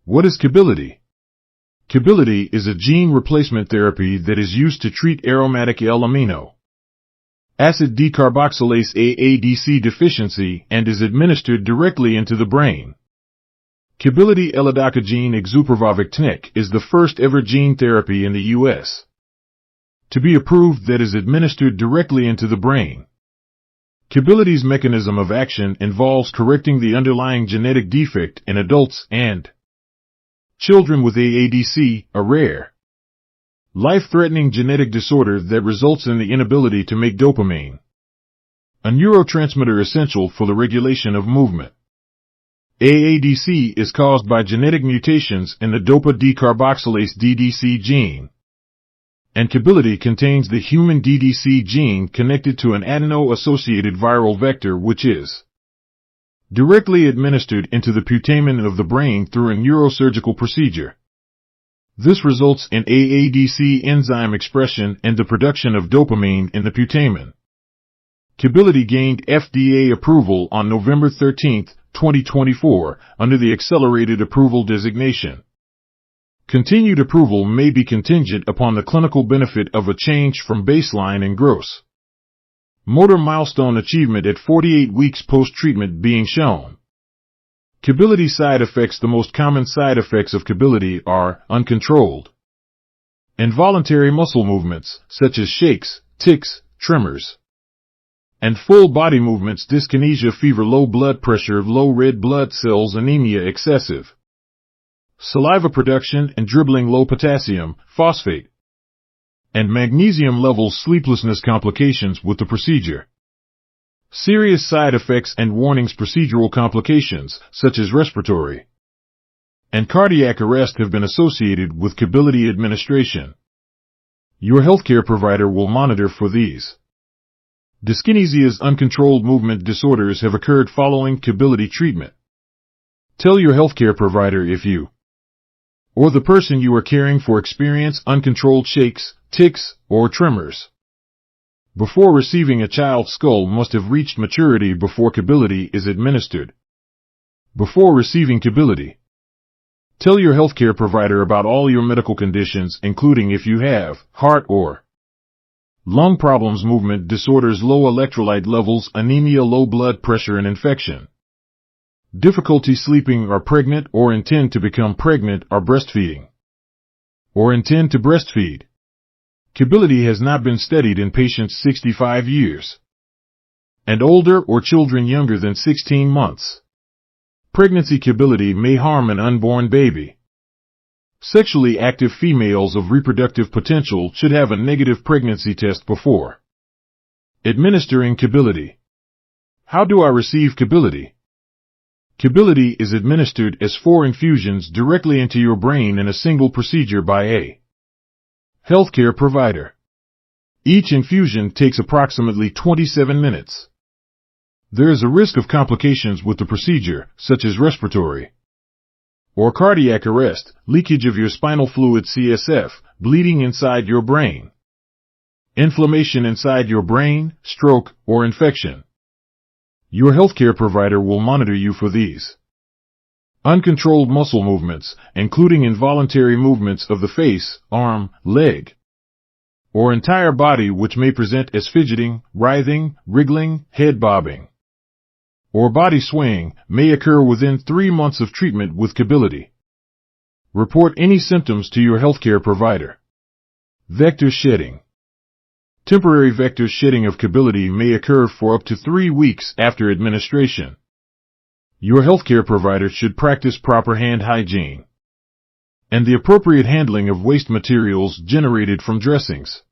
What is Kebilidi? Kebilidi is a gene replacement therapy that is used to treat aromatic L-amino acid decarboxylase AADC deficiency and is administered directly into the brain. Kebilidi Eladocagene Exuparvovec TNEC is the first ever gene therapy in the U.S. to be approved that is administered directly into the brain. Kebilidi's mechanism of action involves correcting the underlying genetic defect in adults and children with AADC, a rare, life-threatening genetic disorder that results in the inability to make dopamine, a neurotransmitter essential for the regulation of movement. AADC is caused by genetic mutations in the Dopa decarboxylase DDC gene, and Kebilidi contains the human DDC gene connected to an Adeno-associated viral vector which is directly administered into the putamen of the brain through a neurosurgical procedure. This results in AADC enzyme expression and the production of dopamine in the putamen. Kebilidi gained FDA approval on November 13, 2024, under the Accelerated Approval designation. Continued approval may be contingent upon the clinical benefit of a change from baseline in gross motor milestone achievement at 48 weeks post-treatment being shown. Kebilidi side effects. The most common side effects of Kebilidi are uncontrolled, involuntary muscle movements, such as shakes, tics, tremors, and full body movements, dyskinesia, fever, low blood pressure, low red blood cells, anemia, excessive saliva production and dribbling, low potassium, phosphate, and magnesium levels, sleeplessness, complications with the procedure. Serious side effects and warnings. Procedural complications, such as respiratory and cardiac arrest, have been associated with Kebilidi administration. Your healthcare provider will monitor for these. Dyskinesias, uncontrolled movement disorders, have occurred following Kebilidi treatment. Tell your healthcare provider if you or the person you are caring for experience uncontrolled shakes, tics, or tremors. Before receiving, a child's skull must have reached maturity before Kebilidi is administered. Before receiving Kebilidi, tell your healthcare provider about all your medical conditions, including if you have heart or lung problems, movement disorders, low electrolyte levels, anemia, low blood pressure, and infection. Difficulty sleeping, are pregnant or intend to become pregnant, are breastfeeding or intend to breastfeed. Kebilidi has not been studied in patients 65 years and older or children younger than 16 months. Pregnancy. Kebilidi may harm an unborn baby. Sexually active females of reproductive potential should have a negative pregnancy test before administering Kebilidi. How do I receive Kebilidi? Kebilidi is administered as 4 infusions directly into your brain in a single procedure by a healthcare provider. Each infusion takes approximately 27 minutes. There is a risk of complications with the procedure, such as respiratory or cardiac arrest, leakage of your spinal fluid CSF, bleeding inside your brain, inflammation inside your brain, stroke, or infection. Your healthcare provider will monitor you for these. Uncontrolled muscle movements, including involuntary movements of the face, arm, leg, or entire body, which may present as fidgeting, writhing, wriggling, head bobbing, or body swaying, may occur within 3 months of treatment with Kebilidi. Report any symptoms to your healthcare provider. Vector shedding. Temporary vector shedding of Kebilidi may occur for up to 3 weeks after administration. Your healthcare provider should practice proper hand hygiene and the appropriate handling of waste materials generated from dressings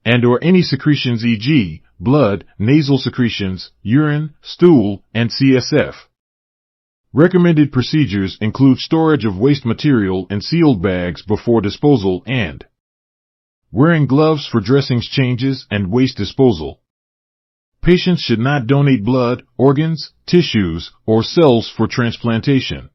and/or any secretions, e.g., blood, nasal secretions, urine, stool, and CSF. Recommended procedures include storage of waste material in sealed bags before disposal and wearing gloves for dressings changes and waste disposal. Patients should not donate blood, organs, tissues, or cells for transplantation.